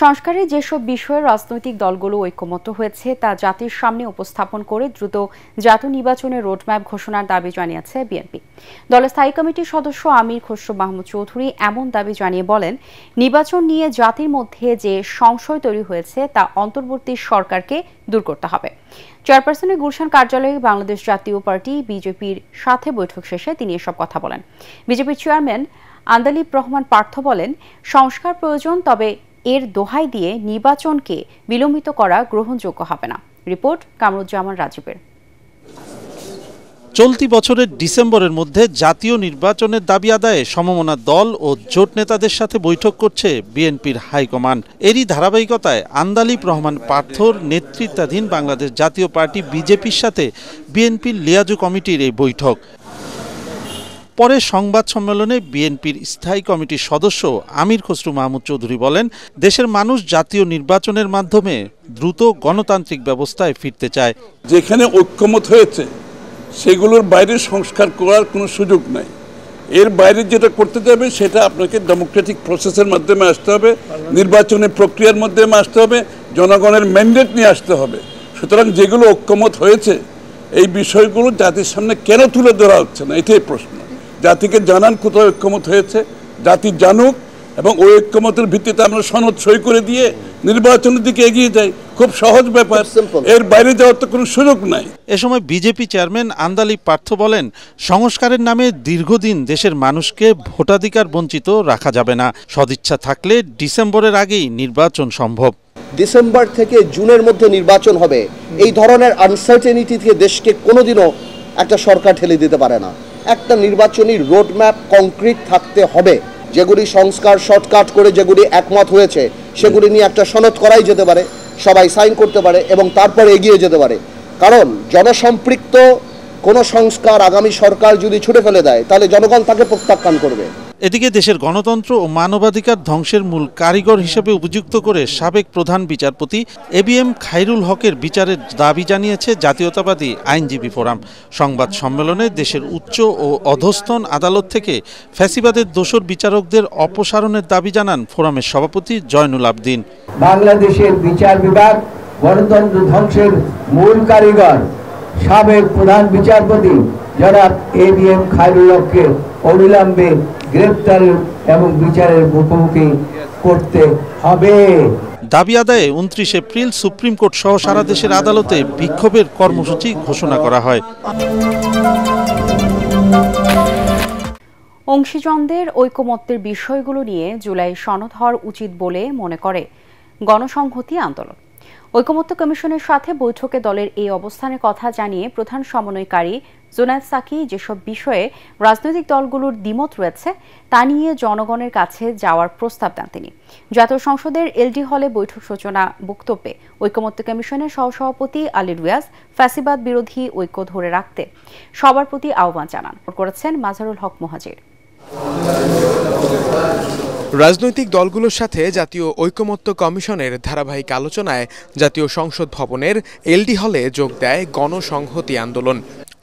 সংস্কারে যেসব বিষয়ে রাজনৈতিক দলগুলো ঐকমত্য হয়েছে তা জাতির সামনে উপস্থাপন করে দ্রুত জাতীয় নির্বাচনের রোডম্যাপ ঘোষণার দাবি জানিয়েছে বিএনপি। দলের স্থায়ী কমিটির সদস্য আমির খসরু মাহমুদ চৌধুরী এমন দাবি জানিয়ে বলেন, নির্বাচন নিয়ে জাতির মধ্যে যে সংশয় তৈরি হয়েছে তা অন্তর্বর্তী সরকারকে দূর করতে হবে। চেয়ারপারসনের গুলশান কার্যালয়ে বাংলাদেশ জাতীয় পার্টি বিজেপির সাথে বৈঠক শেষে তিনি এসব কথা বলেন। বিজেপির চেয়ারম্যান আন্দালিব রহমান পার্থ বলেন, সংস্কার প্রয়োজন, তবে এর দোহাই দিয়ে নির্বাচনকে বিলম্বিত করা গ্রহণযোগ্য হবে না। রিপোর্ট কামরুজ্জামান রাজীবের। চলতি বছরের ডিসেম্বরের মধ্যে জাতীয় নির্বাচনের দাবি আদায়ে সমমনা দল ও জোট নেতাদের সাথে বৈঠক করছে বিএনপির হাইকমান্ড। এরই ধারাবাহিকতায় আন্দালিব রহমান পার্থর নেতৃত্বাধীন বাংলাদেশ জাতীয় পার্টি বিজেপির সাথে বিএনপির লিয়াজু কমিটির এই বৈঠক। পরে সংবাদ সম্মেলনে বিএনপির স্থায়ী কমিটির সদস্য আমির খসরু মাহমুদ চৌধুরী বলেন, দেশের মানুষ জাতীয় নির্বাচনের মাধ্যমে দ্রুত গণতান্ত্রিক ব্যবস্থায় ফিরতে চায়। যেখানে ঐক্যমত হয়েছে সেগুলোর বাইরে সংস্কার করার কোনো সুযোগ নাই। এর বাইরে যেটা করতে যাবে সেটা আপনাকে ডেমোক্রেটিক প্রসেসের মাধ্যমে আসতে হবে, নির্বাচনের প্রক্রিয়ার মাধ্যমে আসতে হবে, জনগণের ম্যান্ডেট নিয়ে আসতে হবে। সুতরাং যেগুলো ঐক্যমত হয়েছে এই বিষয়গুলো জাতির সামনে কেন তুলে ধরা হচ্ছে না, এটাই প্রশ্ন। জাতিকে জানান কোথাও ঐক্যমত হয়েছে, জাতি জানুক, এবং ওই ঐক্যমতের ভিত্তিতে আমরা সনদ সই করে দিয়ে নির্বাচনের দিকে এগিয়ে যাই। খুব সহজ ব্যাপার, এর বাইরে যাওয়ার তো কোনো সুযোগ নাই। এ সময় বিজেপি চেয়ারম্যান আন্দালিব পার্থ বলেন, সংস্কারের নামে দীর্ঘদিন দেশের মানুষকে ভোটাধিকার বঞ্চিত রাখা যাবে না। সদিচ্ছা থাকলে ডিসেম্বরের আগেই নির্বাচন সম্ভব। ডিসেম্বর থেকে জুনের মধ্যে নির্বাচন হবে, এই ধরনের আনসার্টেনিটি থেকে দেশকে কোনোদিনও একটা সরকার ঠেলে দিতে পারে না। একটা নির্বাচনী রোডম্যাপ কংক্রিট থাকতে হবে। যেগুলি সংস্কার শর্টকাট করে যেগুলি একমত হয়েছে সেগুলি নিয়ে একটা সনদ করাই যেতে পারে, সবাই সাইন করতে পারে এবং তারপরে এগিয়ে যেতে পারে। কারণ জনসম্পৃক্ত কোনো সংস্কার আগামী সরকার যদি ছুটে ফেলে দেয় তাহলে জনগণ তাকে প্রত্যাখ্যান করবে। এদিকে দেশের গণতন্ত্র ও মানবাধিকার ধ্বংসের মূল কারিগর হিসেবে অভিযুক্ত করে সাবেক প্রধান বিচারপতি এবিএম খায়রুল হকের বিচারের দাবি জানিয়েছে জাতীয়তাবাদী আইনজীবী ফোরাম। সংবাদ সম্মেলনে দেশের উচ্চ ও অধস্তন আদালত থেকে ফ্যাসিবাদের দোষর বিচারকদের অপসারণের দাবি জানান ফোরামের সভাপতি জয়নুল আবদিন। বাংলাদেশের বিচার বিভাগ গণতন্ত্র ধ্বংসের মূল কারিগর সাবেক প্রধান বিচারপতি জনাব এবিএম খায়রুল হককে অবিলম্বে গ্রেপ্তারের এবং বিচারের মুখোমুখি করতে হবে। দাবি আদায়ে 29 এপ্রিল সুপ্রিম কোর্ট সহ সারা দেশের আদালতে বিক্ষোভের কর্মসূচি ঘোষণা করা হয়। অংশীজনদের ঐকমত্যের বিষয়গুলো নিয়ে জুলাই সনদ হওয়ার উচিত বলে মনে করে গণসংহতি আন্দোলন। ঐকমত্য কমিশনের সাথে বৈঠকে দলের এই অবস্থানের কথা জানিয়ে প্রধান সমন্বয়কারী জুনায়েদ সাকি যেসব বিষয়ে রাজনৈতিক দলগুলোর দ্বিমত রয়েছে তা নিয়ে জনগণের কাছে যাওয়ার প্রস্তাব দেন তিনি। জাতীয় সংসদের এলডি হলে বৈঠক সূচনা বক্তব্যে ঐকমত্য কমিশনের সহসভাপতি আলী রিয়াজ ফ্যাসিবাদ বিরোধী ঐক্য ধরে রাখতে সবার প্রতি আহ্বান জানান করেছেন মাজহারুল হক মুহাজির। রাজনৈতিক দলগুলোর সাথে জাতীয় ঐকমত্য কমিশনের ধারাবাহিক আলোচনায় জাতীয় সংসদ ভবনের এলডি হলে যোগ দেয় গণসংহতি আন্দোলন।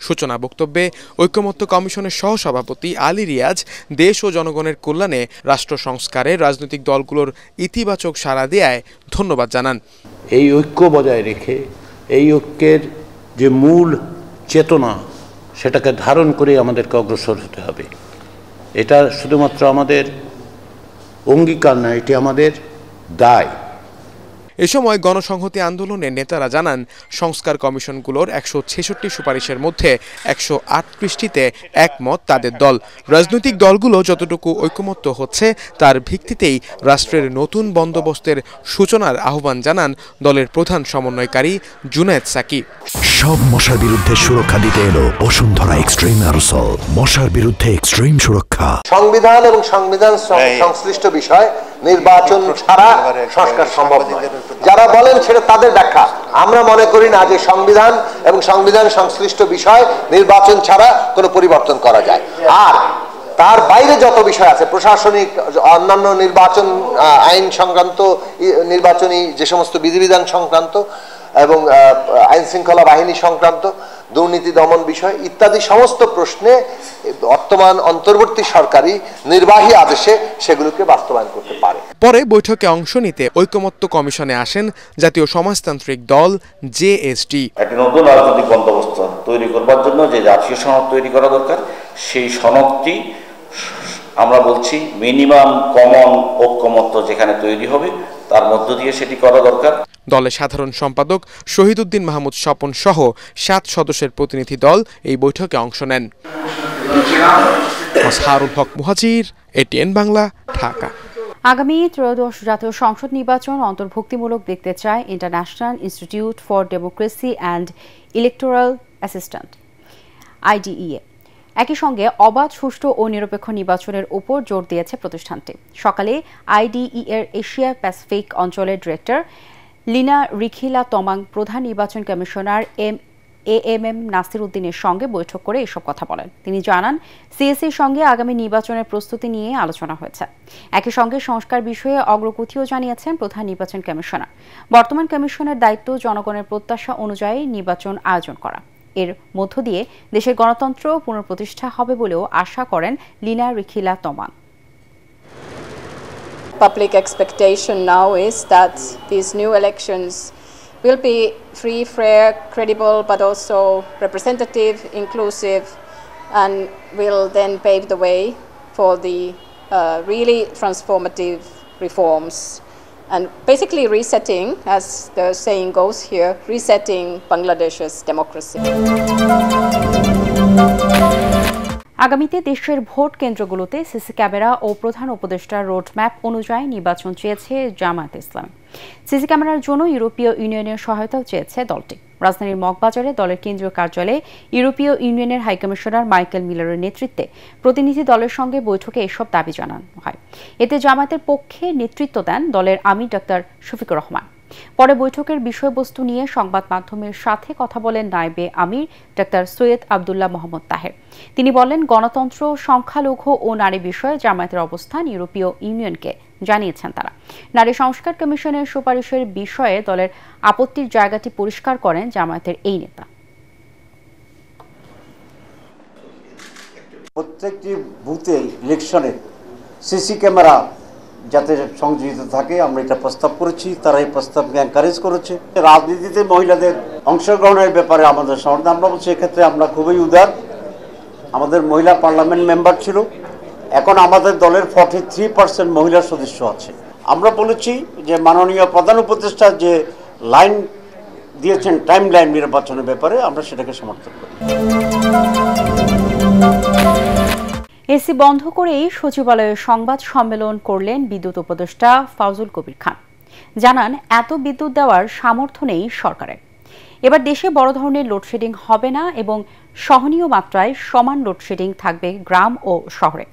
সূচনা বক্তব্যে ঐকমত্য কমিশনের সহসভাপতি আলী রিয়াজ দেশ ও জনগণের কল্যাণে রাষ্ট্র সংস্কারে রাজনৈতিক দলগুলোর ইতিবাচক সাড়া দেয়ায় ধন্যবাদ জানান। এই ঐক্য বজায় রেখে এই ঐক্যের যে মূল চেতনা সেটাকে ধারণ করে আমাদেরকে অগ্রসর হতে হবে। এটা শুধুমাত্র আমাদের অঙ্গীকার না, এটি আমাদের দায়। এ সময় গণসংহতি আন্দোলনের নেতারা জানান, সংস্কার কমিশনগুলোর 166 সুপারিশের মধ্যে 108 পৃষ্ঠিতে একমত তাদের দল। রাজনৈতিক দলগুলো যতটুকু ঐকমত্য হচ্ছে তার ভিত্তিতেই রাষ্ট্রের নতুন বন্দোবস্তের সূচনার আহ্বান জানান দলের প্রধান সমন্বয়কারী জুনায়েদ সাকি। সব মশার বিরুদ্ধে সুরক্ষা দিতে এলো বসুন্ধরা এক্সট্রিম অ্যারোসল, মশার বিরুদ্ধে এক্সট্রিম সুরক্ষা। সংবিধান এবং সংবিধান সংশ্লিষ্ট বিষয় নির্বাচন ছাড়া সংস্কার সম্ভব নয়। যারা বলেন সেটা তাদের ব্যাখ্যা। আমরা মনে করি না যে সংবিধান এবং সংবিধান সংশ্লিষ্ট বিষয় নির্বাচন ছাড়া কোনো পরিবর্তন করা যায়। আর তার বাইরে যত বিষয় আছে, প্রশাসনিক অন্যান্য নির্বাচন আইন সংক্রান্ত, নির্বাচনী যে সমস্ত বিধিবিধান সংক্রান্ত এবং আইন শৃঙ্খলা বাহিনী সংক্রান্ত দুর্নীতি দমন বিষয় ইত্যাদি সমস্ত প্রশ্নে বর্তমান অন্তর্বর্তী সরকারি নির্বাহী আদেশে সেগুলোকে বাস্তবায়ন করতে পারে। পরে বৈঠকে অংশ নিতে ঐকমত্য কমিশনে আসেন জাতীয় সমাজতান্ত্রিক দল জেএসটি। একটা নতুন রাজনৈতিক বন্দোবস্ত তৈরি করবার জন্য যে জাতীয় সনদ তৈরি করা দরকার, সেই সনদটি আমরা বলছি মিনিমাম কমন ঐকমত্য যেখানে তৈরি হবে তার মধ্য দিয়ে সেটি করা দরকার। দলের সাধারণ সম্পাদক শহীদউদ্দিন মাহমুদ স্বপন সহ 7 সদস্যের প্রতিনিধি দল এই বৈঠকে অংশ নেন। মসহারুল হক মুহাজির, এটিএন বাংলা, ঢাকা। আগামী ত্রয়োদশ জাতীয় সংসদ নির্বাচন অন্তর্ভুক্তিমূলক দেখতে চায় international institute for democracy and electoral assistant IDEA। একই সঙ্গে অবাধ, সুষ্ঠু ও নিরপেক্ষ নির্বাচনের উপর জোর দিয়েছে প্রতিষ্ঠানটি। সকালে IDEA এর এশিয়া প্যাসিফিক অঞ্চলের ডিরেক্টর লিনা রিখিলা তমাং প্রধান নির্বাচন কমিশনার AMM নাসির উদ্দিনের সঙ্গে বৈঠক করে এসব কথা বলেন। তিনি জানান, CSEর সঙ্গে আগামী নির্বাচনের প্রস্তুতি নিয়ে আলোচনা হয়েছে। একই সঙ্গে সংস্কার বিষয়ে অগ্রগতিও জানিয়েছেন প্রধান নির্বাচন কমিশনার। বর্তমান কমিশনের দায়িত্ব জনগণের প্রত্যাশা অনুযায়ী নির্বাচন আয়োজন করা। এর মধ্য দিয়ে দেশের গণতন্ত্র পুনঃপ্রতিষ্ঠা হবে বলেও আশা করেন Lina রিখিলা Tamang. Public expectation now is that these new elections will be free, fair, credible, but also representative, inclusive, and will then pave the way for the really transformative reforms. And basically resetting, as the saying goes here, resetting Bangladesh's democracy. আগামীতে দেশের vote কেন্দ্রগুলোতে CC camera ও প্রধান উপদেষ্টার roadmap অনুযায়ী নির্বাচন চেয়েছে জামায়াতে ইসলামী। CC ক্যামেরার জন্য ইউরোপীয় ইউনিয়নের সহায়তাও চেয়েছে দলটি। রাজধানীর মগবাজারে দলের কেন্দ্রীয় কার্যালয়ে ইউরোপীয় ইউনিয়নের হাইকমিশনার মাইকেল মিলারের নেতৃত্বে প্রতিনিধি দলের সঙ্গে বৈঠকে এসব দাবি জানানো হয়। এতে জামায়াতের পক্ষে নেতৃত্ব দেন দলের আমির ডাক্তার শফিকুর রহমান। পরে বৈঠকের বিষয়বস্তু নিয়ে সংবাদ মাধ্যমের সাথে কথা বলেন নায়েবে আমির ডাক্তার সৈয়দ আবদুল্লাহ মোহাম্মদ তাহের। তিনি বলেন, গণতন্ত্র, সংখ্যালঘু ও নারী বিষয়ে জামায়াতের অবস্থান ইউরোপীয় ইউনিয়নকে জানিয়েছেন তারা। নারী সংস্কার কমিশনের সুপারিশের বিষয়ে দলের আপত্তির জায়গাটি পরিষ্কার করেন জামায়াতের এই নেতা। প্রত্যেকটি বুথে ইলেকশনে সিসি ক্যামেরা যাতে সংযোজিত থাকে আমরা এটা প্রস্তাব করেছি, তারা এই প্রস্তাবকে এনকারেজ করেছে। রাজনীতিতে মহিলাদের অংশগ্রহণের ব্যাপারে আমাদের সমর্থন, আমরা বলছি এক্ষেত্রে আমরা খুবই উদার। আমাদের মহিলা পার্লামেন্ট মেম্বার ছিল, এখন আমাদের দলের 43% মহিলা সদস্য আছে। আমরা বলেছি যে মাননীয় প্রধান উপদেষ্টা যে লাইন দিয়েছেন টাইম লাইন নির্বাচনের ব্যাপারে, আমরা সেটাকে সমর্থন করি। এসি বন্ধ করেই সচিবালয়ে সংবাদ সম্মেলন করলেন বিদ্যুৎ উপদেষ্টা ফাউজুল কবির খান। জানান, এত বিদ্যুৎ দেওয়ার সামর্থ্য নেই সরকারের। এবার দেশে বড় ধরনের লোডশেডিং হবে না এবং সহনীয় মাত্রায় সমান লোডশেডিং থাকবে গ্রাম ও শহরে।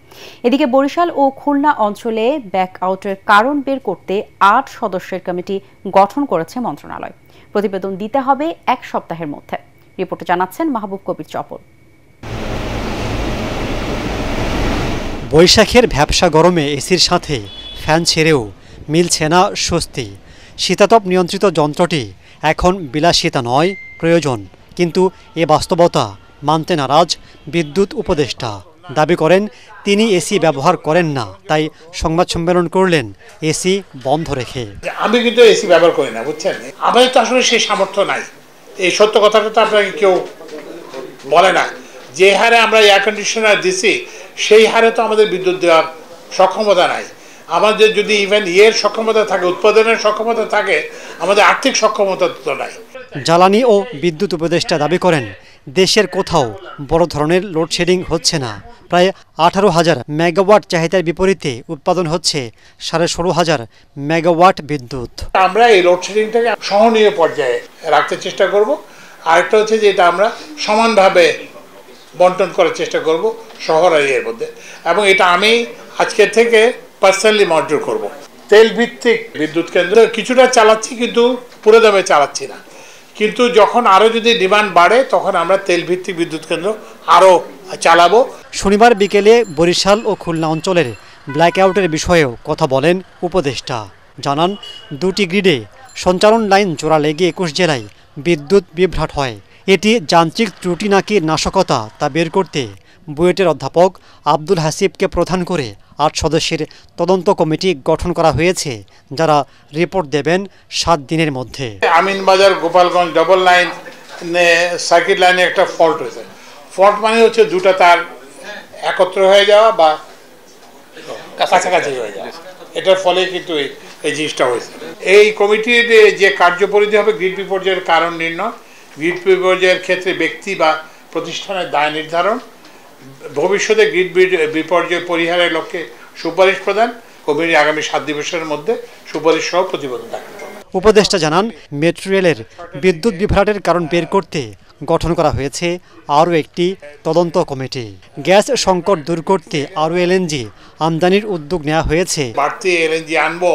এদিকে বরিশাল ও খুলনা অঞ্চলে ব্যাক আউটের কারণ বের করতে 8 সদস্যের কমিটি গঠন করেছে মন্ত্রণালয়। প্রতিবেদন দিতে হবে 1 সপ্তাহের মধ্যে। রিপোর্টে জানাচ্ছেন মাহবুব কবির চপল। বৈশাখের ভ্যাপসা গরমে এসির সাথে ফ্যান ছেড়েও মিলছে না স্বস্তি। শীতাতপ নিয়ন্ত্রিত যন্ত্রটি এখন বিলাসিতা নয়, প্রয়োজন। কিন্তু এ বাস্তবতা মানতে নারাজ বিদ্যুৎ উপদেষ্টা। দাবি করেন তিনি এসি ব্যবহার করেন না, তাই সংবাদ সম্মেলন করলেন এসি বন্ধ রেখে। আমি কিন্তু এসি ব্যবহার করি না, বুঝছেন। আমাদের তো আসলে সেই সামর্থ্য নাই। এই সত্য কথাটা তো আপনাকে কেউ বলে না। যে হারে আমরা এয়ার কন্ডিশনার দিছি সেই হারে তো আমাদের বিদ্যুৎ দেওয়ার সক্ষমতা নাই। আমাদের যদি ইভেন সক্ষমতা থাকে, উৎপাদনের সক্ষমতা থাকে, আমাদের আর্থিক সক্ষমতা তো নাই। জ্বালানি ও বিদ্যুৎ উপদেষ্টা দাবি করেন দেশের কোথাও বড় ধরনের লোডশেডিং হচ্ছে না। প্রায় 18,000 মেগাওয়াট চাহিদার বিপরীতে উৎপাদন হচ্ছে 16,500 মেগাওয়াট বিদ্যুৎ। আমরা এই লোডশেডিংটাকে সহনীয় পর্যায়ে রাখতে চেষ্টা করব। আরেকটা হচ্ছে যে এটা আমরা সমানভাবে বন্টন করার চেষ্টা করব শহর আর এর মধ্যে, এবং এটা আমি আজকে থেকে পার্সোনালি মনিটর করব। তেল ভিত্তিক বিদ্যুৎ কেন্দ্র কিছুটা চালাচ্ছি, কিন্তু পুরো দামে চালাচ্ছি না। কিন্তু যখন আরও যদি ডিমান্ড বাড়ে তখন আমরা তেল ভিত্তিক বিদ্যুৎ কেন্দ্র আরও চালাবো। শনিবার বিকেলে বরিশাল ও খুলনা অঞ্চলের ব্ল্যাক আউটের বিষয়েও কথা বলেন উপদেষ্টা। জানান, 2টি গ্রিডে সঞ্চালন লাইন জোড়া লেগে 21 জেলায় বিদ্যুৎ বিভ্রাট হয়। এটি যান্ত্রিক ত্রুটি নাকি নাশকতা তা বের করতে বুয়েটের অধ্যাপক আব্দুল হাসিবকে প্রধান করে ৮ সদস্যের তদন্ত কমিটি গঠন করা হয়েছে, যারা রিপোর্ট দেবেন ৭ দিনের মধ্যে। Aminbazar Gopalganj double line circuit লাইনে একটা ফল্ট হয়েছে। ফল্ট মানে হচ্ছে দুটো তার একত্র হয়ে যাওয়া বা কাছাকাছি হয়ে যাওয়া, এটার ফলে কিন্তু এই জিনিসটা হয়েছে। এই কমিটির যে কার্যপরিধি হবে গ্রিড বিপর্যয়ের কারণ নির্ণয়, গ্রিড বিপর্যয়ের ক্ষেত্রে ব্যক্তি বা প্রতিষ্ঠানের দায় নির্ধারণ, ভবিষ্যতে গ্রিড বিপর্যয় পরিহারের লক্ষ্যে সুপারিশ প্রদান। কমিটি আগামী ৭ দিবসের মধ্যে সুপারিশ সহ প্রতিবেদন দাখিল করবে। উপদেষ্টা জানান, মেট্রো রেলের বিদ্যুৎ বিভ্রাটের কারণ বের করতে গঠন করা হয়েছে আরও একটি তদন্ত কমিটি। গ্যাস সংকট দূর করতে আরও এলএনজি আমদানির উদ্যোগ নেওয়া হয়েছে। বাড়তি এলএনজি আনবো